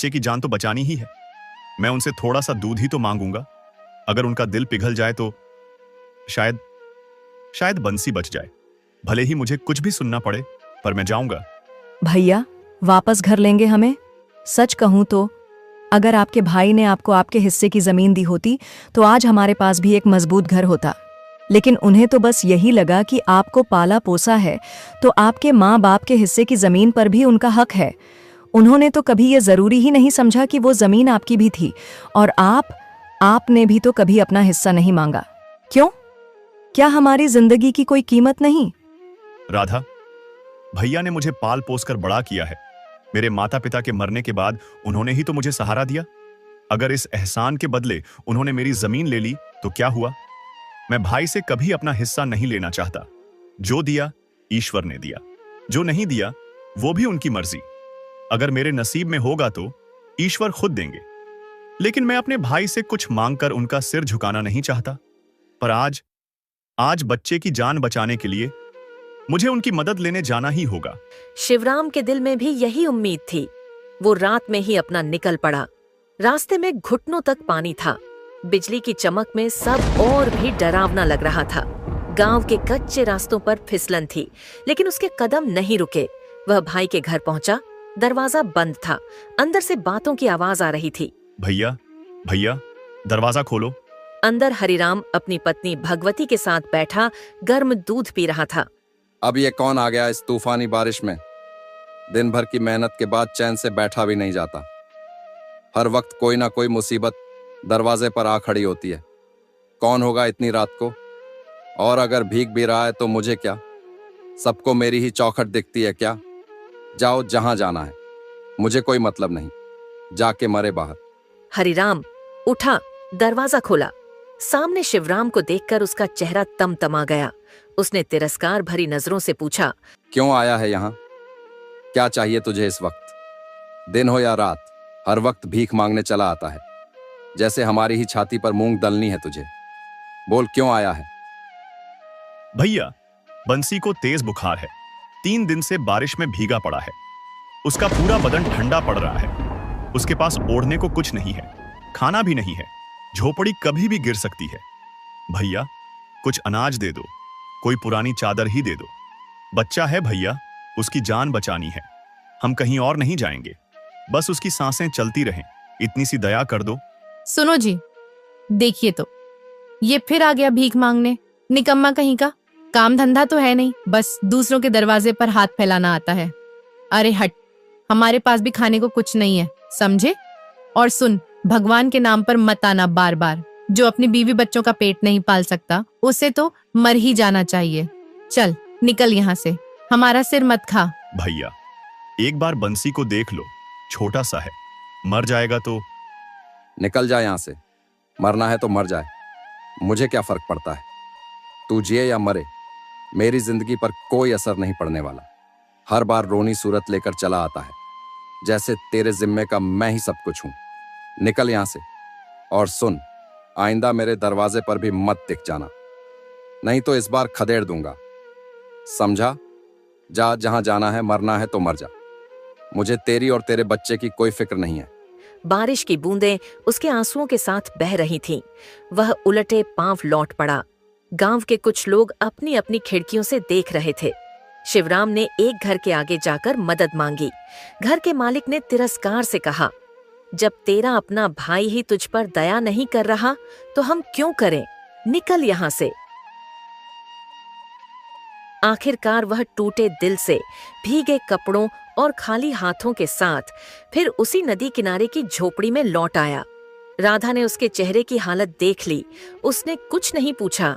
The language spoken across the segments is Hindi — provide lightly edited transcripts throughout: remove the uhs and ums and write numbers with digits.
बच्चे की जान तो बचानी ही है। मैं उनसे थोड़ा सा दूध ही तो मांगूंगा। अगर उनका दिल पिघल जाए तो शायद शायद बंसी बच जाए। भले ही मुझे कुछ भी सुनना पड़े, पर मैं जाऊंगा। भैया, वापस घर लेंगे हमें? सच कहूं तो अगर आपके भाई ने आपको आपके हिस्से की जमीन दी होती तो आज हमारे पास भी एक मजबूत घर होता। लेकिन उन्हें तो बस यही लगा कि आपको पाला पोसा है तो आपके माँ बाप के हिस्से की जमीन पर भी उनका हक है। उन्होंने तो कभी ये जरूरी ही नहीं समझा कि वो जमीन आपकी भी थी। और आपने भी तो कभी अपना हिस्सा नहीं मांगा। क्यों? क्या हमारी जिंदगी की कोई कीमत नहीं? राधा, भैया ने मुझे पाल पोस कर बड़ा किया है। मेरे माता पिता के मरने के बाद उन्होंने ही तो मुझे सहारा दिया। अगर इस एहसान के बदले उन्होंने मेरी जमीन ले ली तो क्या हुआ? मैं भाई से कभी अपना हिस्सा नहीं लेना चाहता। जो दिया ईश्वर ने दिया, जो नहीं दिया वो भी उनकी मर्जी। अगर मेरे नसीब में होगा तो ईश्वर खुद देंगे। लेकिन मैं अपने भाई से कुछ मांगकर उनका सिर झुकाना नहीं चाहता। पर आज बच्चे की जान बचाने के लिए मुझे उनकी मदद लेने जाना ही होगा। शिवराम के दिल में भी यही उम्मीद थी। वो रात में ही अपना निकल पड़ा। रास्ते में घुटनों तक पानी था। बिजली की चमक में सब और भी डरावना लग रहा था। गांव के कच्चे रास्तों पर फिसलन थी, लेकिन उसके कदम नहीं रुके। वह भाई के घर पहुंचा। दरवाजा बंद था। अंदर से बातों की आवाज आ रही थी। भैया, भैया, दरवाजा खोलो। अंदर हरिराम अपनी पत्नी भगवती के साथ बैठा गर्म दूध पी रहा था। अब ये कौन आ गया इस तूफानी बारिश में? दिन भर की मेहनत के बाद चैन से बैठा भी नहीं जाता। हर वक्त कोई ना कोई मुसीबत दरवाजे पर आ खड़ी होती है। कौन होगा इतनी रात को? और अगर भीग भी रहा है तो मुझे क्या? सबको मेरी ही चौखट दिखती है क्या? जाओ जहां जाना है, मुझे कोई मतलब नहीं। जाके मरे बाहर। हरिराम उठा, दरवाजा खोला। सामने शिवराम को देखकर उसका चेहरा तमतमा गया। उसने तिरस्कार भरी नजरों से पूछा, क्यों आया है यहाँ? क्या चाहिए तुझे इस वक्त? दिन हो या रात, हर वक्त भीख मांगने चला आता है। जैसे हमारी ही छाती पर मूंग दलनी है तुझे। बोल, क्यों आया है? भैया, बंसी को तेज बुखार है। 3 दिन से बारिश में भीगा पड़ा है। उसका पूरा बदन ठंडा पड़ रहा है। उसके पास ओढ़ने को कुछ नहीं है, खाना भी नहीं है। झोपड़ी कभी भी गिर सकती है। भैया, कुछ अनाज दे दो, कोई पुरानी चादर ही दे दो। बच्चा है भैया, उसकी जान बचानी है। हम कहीं और नहीं जाएंगे, बस उसकी सांसें चलती रहें। इतनी सी दया कर दो। सुनो जी, देखिए तो ये फिर आ गया भीख मांगने। निकम्मा कहीं का। काम धंधा तो है नहीं, बस दूसरों के दरवाजे पर हाथ फैलाना आता है। अरे हट, हमारे पास भी खाने को कुछ नहीं है, समझे? और सुन, भगवान के नाम पर मत आना बार बार। जो अपनी बीवी बच्चों का पेट नहीं पाल सकता उसे तो मर ही जाना चाहिए। चल निकल यहाँ से, हमारा सिर मत खा। भैया, एक बार बंसी को देख लो, छोटा सा है, मर जाएगा तो। निकल जा यहाँ से। मरना है तो मर जाए, मुझे क्या फर्क पड़ता है? तू जिए या मरे, मेरी जिंदगी पर कोई असर नहीं पड़ने वाला। हर बार रोनी सूरत लेकर चला आता है, जैसे तेरे जिम्मे का मैं ही सब कुछ हूं। निकल यहाँ से। और सुन, आइंदा मेरे दरवाजे पर भी मत दिख जाना, नहीं तो इस बार खदेड़ दूंगा, समझा? जा जहां जाना है, मरना है तो मर जा। मुझे तेरी और तेरे बच्चे की कोई फिक्र नहीं है। बारिश की बूंदें उसके आंसुओं के साथ बह रही थीं। वह उलटे पांव लौट पड़ा। गांव के कुछ लोग अपनी अपनी खिड़कियों से देख रहे थे। शिवराम ने एक घर के आगे जाकर मदद मांगी। घर के मालिक ने तिरस्कार से कहा, जब तेरा अपना भाई ही तुझ पर दया नहीं कर रहा तो हम क्यों करें? निकल यहाँ से। आखिरकार वह टूटे दिल से, भीगे कपड़ों और खाली हाथों के साथ फिर उसी नदी किनारे की झोपड़ी में लौट आया। राधा ने उसके चेहरे की हालत देख ली। उसने कुछ नहीं पूछा।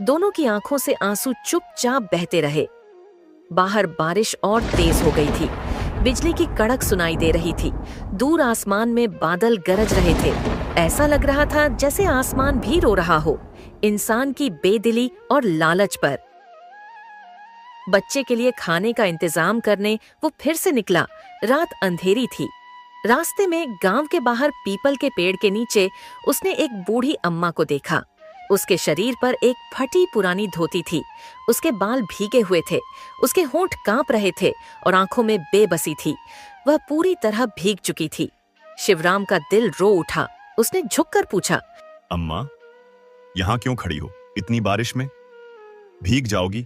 दोनों की आंखों से आंसू चुपचाप बहते रहे। बाहर बारिश और तेज हो गई थी। बिजली की कड़क सुनाई दे रही थी। दूर आसमान में बादल गरज रहे थे। ऐसा लग रहा था जैसे आसमान भी रो रहा हो, इंसान की बेदिली और लालच पर। बच्चे के लिए खाने का इंतजाम करने वो फिर से निकला। रात अंधेरी थी। रास्ते में गांव के बाहर पीपल के पेड़ के नीचे उसने एक बूढ़ी अम्मा को देखा। उसके शरीर पर एक फटी पुरानी धोती थी। उसके बाल भीगे हुए थे। उसके होंठ कांप रहे थे और आंखों में बेबसी थी। वह पूरी तरह भीग चुकी थी। शिवराम का दिल रो उठा। उसने झुककर पूछा, अम्मा, यहाँ क्यों खड़ी हो इतनी बारिश में? भीग जाओगी।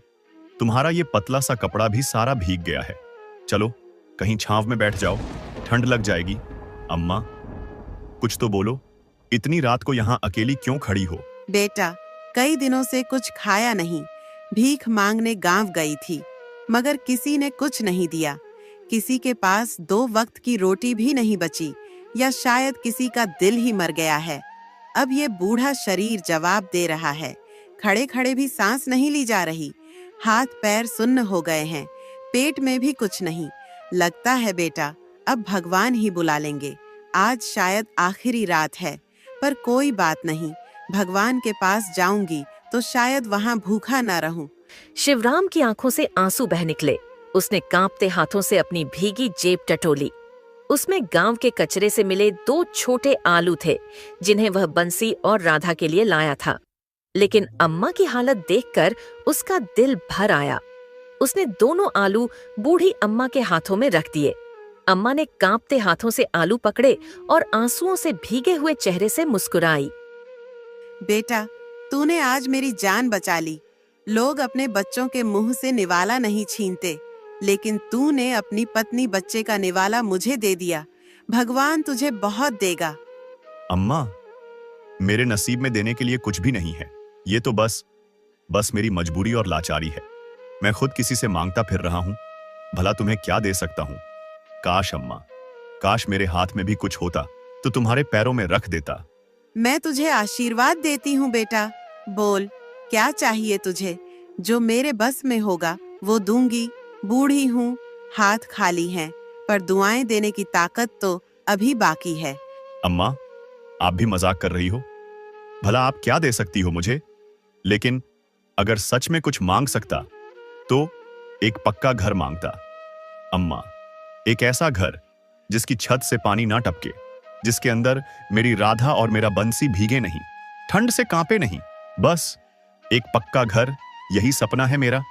तुम्हारा ये पतला सा कपड़ा भी सारा भीग गया है। चलो कहीं छांव में बैठ जाओ, ठंड लग जाएगी। अम्मा, कुछ तो बोलो, इतनी रात को यहाँ अकेली क्यों खड़ी हो? बेटा, कई दिनों से कुछ खाया नहीं, भीख मांगने गांव गई थी, मगर किसी ने कुछ नहीं दिया। किसी के पास 2 वक्त की रोटी भी नहीं बची, या शायद किसी का दिल ही मर गया है। अब ये बूढ़ा शरीर जवाब दे रहा है। खड़े खड़े भी सांस नहीं ली जा रही, हाथ पैर सुन्न हो गए हैं, पेट में भी कुछ नहीं। लगता है बेटा, अब भगवान ही बुला लेंगे। आज शायद आखिरी रात है, पर कोई बात नहीं, भगवान के पास जाऊंगी तो शायद वहां भूखा ना रहूं। शिवराम की आंखों से आंसू बह निकले। उसने कांपते हाथों से अपनी भीगी जेब टटोली। उसमें गांव के कचरे से मिले 2 छोटे आलू थे, जिन्हें वह बंसी और राधा के लिए लाया था। लेकिन अम्मा की हालत देखकर उसका दिल भर आया। उसने दोनों आलू बूढ़ी अम्मा के हाथों में रख दिए। अम्मा ने कांपते हाथों से आलू पकड़े और आंसुओं से भीगे हुए चेहरे से मुस्कुराई। बेटा, तूने आज मेरी जान बचा ली। लोग अपने बच्चों के मुंह से निवाला नहीं छीनते, लेकिन तूने अपनी पत्नी बच्चे का निवाला मुझे दे दिया। भगवान तुझे बहुत देगा। अम्मा, मेरे नसीब में देने के लिए कुछ भी नहीं है। ये तो बस मेरी मजबूरी और लाचारी है। मैं खुद किसी से मांगता फिर रहा हूं। भला तुम्हें क्या दे सकता हूं? काश अम्मा, काश मेरे हाथ में भी कुछ होता तो तुम्हारे पैरों में रख देता। मैं तुझे आशीर्वाद देती हूँ बेटा। बोल, क्या चाहिए तुझे? जो मेरे बस में होगा वो दूंगी। बूढ़ी हूँ, हाथ खाली हैं, पर दुआएं देने की ताकत तो अभी बाकी है। अम्मा, आप भी मजाक कर रही हो? भला आप क्या दे सकती हो मुझे? लेकिन अगर सच में कुछ मांग सकता तो एक पक्का घर मांगता। अम्मा, एक ऐसा घर जिसकी छत से पानी ना टपके, जिसके अंदर मेरी राधा और मेरा बंसी भीगे नहीं, ठंड से कांपे नहीं। बस एक पक्का घर, यही सपना है मेरा।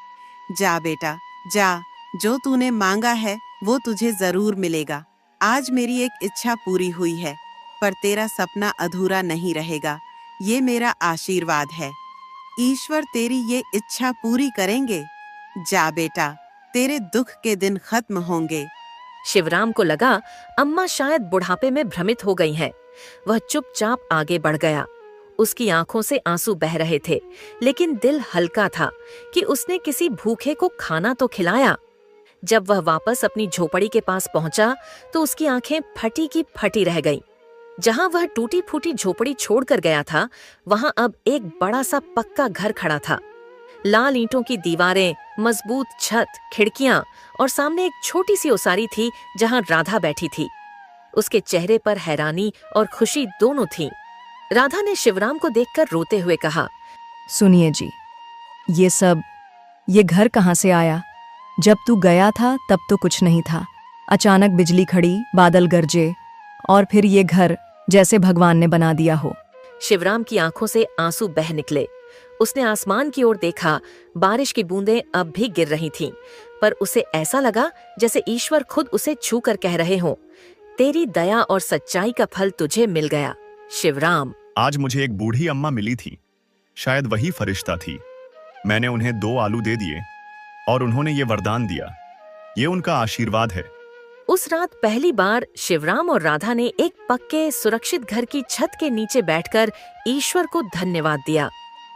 जा बेटा, जा। जो तूने मांगा है वो तुझे जरूर मिलेगा। आज मेरी एक इच्छा पूरी हुई है, पर तेरा सपना अधूरा नहीं रहेगा। ये मेरा आशीर्वाद है। ईश्वर तेरी ये इच्छा पूरी करेंगे। जा बेटा, तेरे दुख के दिन खत्म होंगे। शिवराम को लगा अम्मा शायद बुढ़ापे में भ्रमित हो गई हैं। वह चुपचाप आगे बढ़ गया। उसकी आंखों से आंसू बह रहे थे, लेकिन दिल हल्का था कि उसने किसी भूखे को खाना तो खिलाया। जब वह वापस अपनी झोपड़ी के पास पहुंचा तो उसकी आंखें फटी की फटी रह गईं। जहां वह टूटी फूटी झोपड़ी छोड़कर गया था, वहां अब एक बड़ा सा पक्का घर खड़ा था। लाल ईंटों की दीवारें, मजबूत छत, खिड़कियां और सामने एक छोटी सी ओसारी थी जहां राधा बैठी थी। उसके चेहरे पर हैरानी और खुशी दोनों थीं। राधा ने शिवराम को देखकर रोते हुए कहा, सुनिए जी, ये घर कहाँ से आया? जब तू गया था तब तो कुछ नहीं था। अचानक बिजली खड़ी, बादल गरजे, और फिर ये घर जैसे भगवान ने बना दिया हो। शिवराम की आंखों से आंसू बह निकले। उसने आसमान की ओर देखा। बारिश की बूंदें अब भी गिर रही थीं, पर उसे ऐसा लगा जैसे ईश्वर खुद उसे छू कर कह रहे हों, तेरी दया और सच्चाई का फल तुझे मिल गया शिवराम। आज मुझे एक बूढ़ी अम्मा मिली थी, शायद वही फरिश्ता थी। मैंने उन्हें 2 आलू दे दिए और उन्होंने ये वरदान दिया। ये उनका आशीर्वाद है। उस रात पहली बार शिवराम और राधा ने एक पक्के सुरक्षित घर की छत के नीचे बैठकर ईश्वर को धन्यवाद दिया।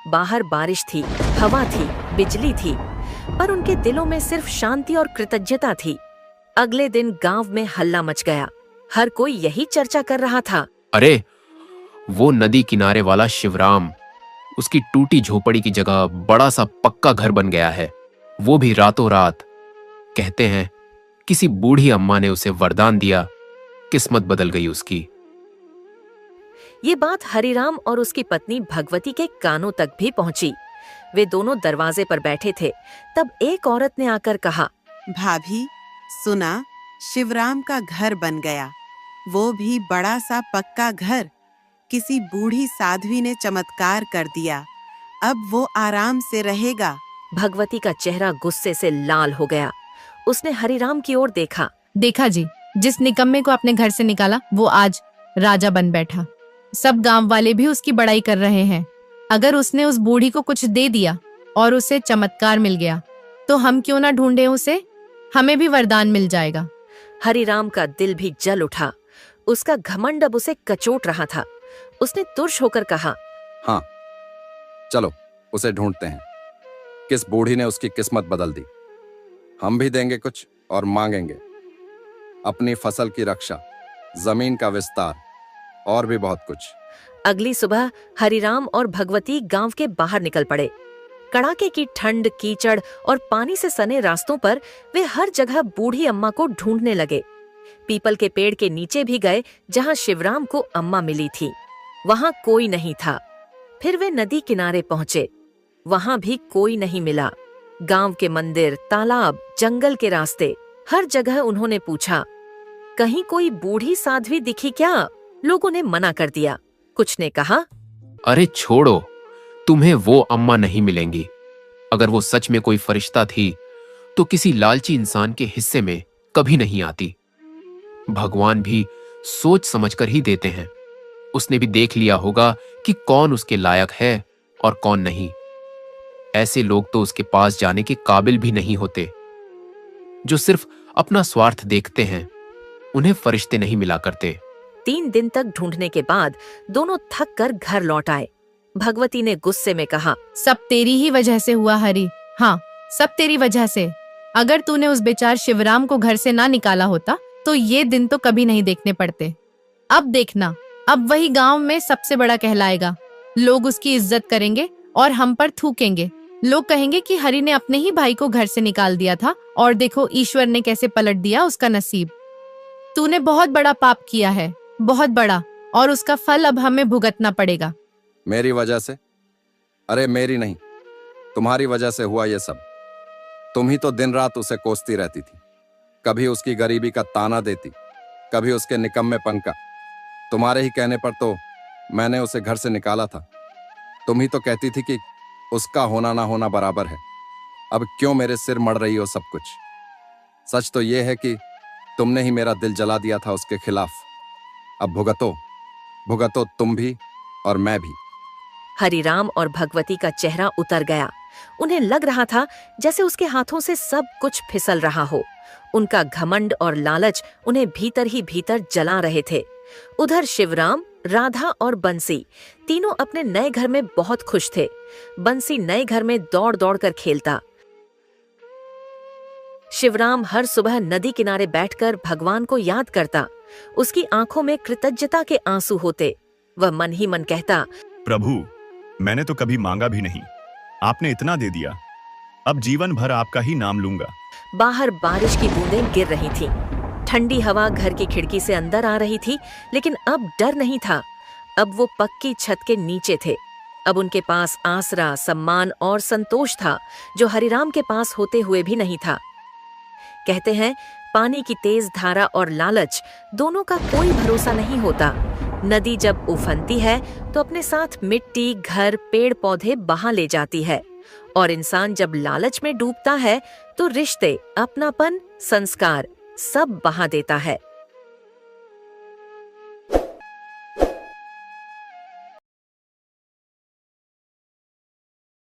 बाहर बारिश थी, हवा थी, बिजली थी, पर उनके दिलों में सिर्फ शांति और कृतज्ञता थी। अगले दिन गांव में हल्ला मच गया। हर कोई यही चर्चा कर रहा था, अरे वो नदी किनारे वाला शिवराम, उसकी टूटी झोपड़ी की जगह बड़ा सा पक्का घर बन गया है, वो भी रातों रात। कहते हैं किसी बूढ़ी अम्मा ने उसे वरदान दिया, किस्मत बदल गई उसकी। ये बात हरिराम और उसकी पत्नी भगवती के कानों तक भी पहुंची। वे दोनों दरवाजे पर बैठे थे। तब एक औरत ने आकर कहा, भाभी, सुना, शिवराम का घर बन गया, वो भी बड़ा सा पक्का घर। किसी बूढ़ी साध्वी ने चमत्कार कर दिया। अब वो आराम से रहेगा। भगवती का चेहरा गुस्से से लाल हो गया। उसने हरिराम की ओर देखा। देखा जी, जिस निकम्मे को अपने घर से निकाला वो आज राजा बन बैठा। सब गांव वाले भी उसकी बड़ाई कर रहे हैं। अगर उसने उस बूढ़ी को कुछ दे दिया और उसे चमत्कार मिल गया तो हम क्यों ना ढूंढे उसे, हमें भी वरदान मिल जाएगा। हरिराम का दिल भी जल उठा। उसका घमंड अब उसे कचोट रहा था। उसने तुर्श होकर कहा, हाँ, चलो उसे ढूंढते हैं। किस बूढ़ी ने उसकी किस्मत बदल दी। हम भी देंगे कुछ और मांगेंगे अपनी फसल की रक्षा, जमीन का विस्तार और भी बहुत कुछ। अगली सुबह हरिराम और भगवती गांव के बाहर निकल पड़े। कड़ाके की ठंड, कीचड़ और पानी से सने रास्तों पर वे हर जगह बूढ़ी अम्मा को ढूंढने लगे। पीपल के पेड़ के नीचे भी गए जहां शिवराम को अम्मा मिली थी। वहां कोई नहीं था। फिर वे नदी किनारे पहुंचे। वहां भी कोई नहीं मिला। गांव के मंदिर, तालाब, जंगल के रास्ते, हर जगह उन्होंने पूछा, कहीं कोई बूढ़ी साध्वी दिखी क्या? लोगों ने मना कर दिया। कुछ ने कहा, अरे छोड़ो, तुम्हें वो अम्मा नहीं मिलेंगी। अगर वो सच में कोई फरिश्ता थी तो किसी लालची इंसान के हिस्से में कभी नहीं आती। भगवान भी सोच समझकर ही देते हैं। उसने भी देख लिया होगा कि कौन उसके लायक है और कौन नहीं। ऐसे लोग तो उसके पास जाने के काबिल भी नहीं होते। जो सिर्फ अपना स्वार्थ देखते हैं, उन्हें फरिश्ते नहीं मिला करते। 3 दिन तक ढूंढने के बाद दोनों थक कर घर लौट आए। भगवती ने गुस्से में कहा, सब तेरी ही वजह से हुआ हरि। हाँ, सब तेरी वजह से। अगर तूने उस बेचार शिवराम को घर से ना निकाला होता तो ये दिन तो कभी नहीं देखने पड़ते। अब देखना, अब वही गांव में सबसे बड़ा कहलाएगा। लोग उसकी इज्जत करेंगे और हम पर थूकेंगे। लोग कहेंगे कि हरि ने अपने ही भाई को घर से निकाल दिया था और देखो ईश्वर ने कैसे पलट दिया उसका नसीब। तूने बहुत बड़ा पाप किया है, बहुत बड़ा, और उसका फल अब हमें भुगतना पड़ेगा। मेरी वजह से? अरे मेरी नहीं, तुम्हारी वजह से हुआ ये सब। तुम ही तो दिन रात उसे कोसती रहती थी। कभी उसकी गरीबी का ताना देती, कभी उसके निकम्मेपन का। तुम्हारे ही कहने पर तो मैंने उसे घर से निकाला था। तुम ही तो कहती थी कि उसका होना ना होना बराबर है। अब क्यों मेरे सिर मड़ रही हो सब कुछ? सच तो यह है कि तुमने ही मेरा दिल जला दिया था उसके खिलाफ। अब भुगतो, भुगतो तुम भी और मैं भी। हरिराम और भगवती का चेहरा उतर गया। उन्हें लग रहा था जैसे उसके हाथों से सब कुछ फिसल रहा हो। उनका घमंड और लालच उन्हें भीतर ही भीतर जला रहे थे। उधर शिवराम, राधा और बंसी तीनों अपने नए घर में बहुत खुश थे। बंसी नए घर में दौड़ दौड़ कर खेलता। शिवराम हर सुबह नदी किनारे बैठकर भगवान को याद करता। उसकी आंखों में कृतज्ञता के आंसू होते। वह मन ही मन कहता, प्रभु, मैंने तो कभी मांगा भी नहीं, आपने इतना दे दिया। अब जीवन भर आपका ही नाम लूंगा। बाहर बारिश की बूंदें गिर रही थीं। ठंडी हवा घर की खिड़की से अंदर आ रही थी, लेकिन अब डर नहीं था। अब वो पक्की छत के नीचे थे। अब उनके पास आसरा, सम्मान और संतोष था, जो हरिराम के पास होते हुए भी नहीं था। कहते हैं, पानी की तेज धारा और लालच दोनों का कोई भरोसा नहीं होता। नदी जब उफनती है तो अपने साथ मिट्टी, घर, पेड़ पौधे बहा ले जाती है, और इंसान जब लालच में डूबता है तो रिश्ते, अपनापन, संस्कार सब बहा देता है।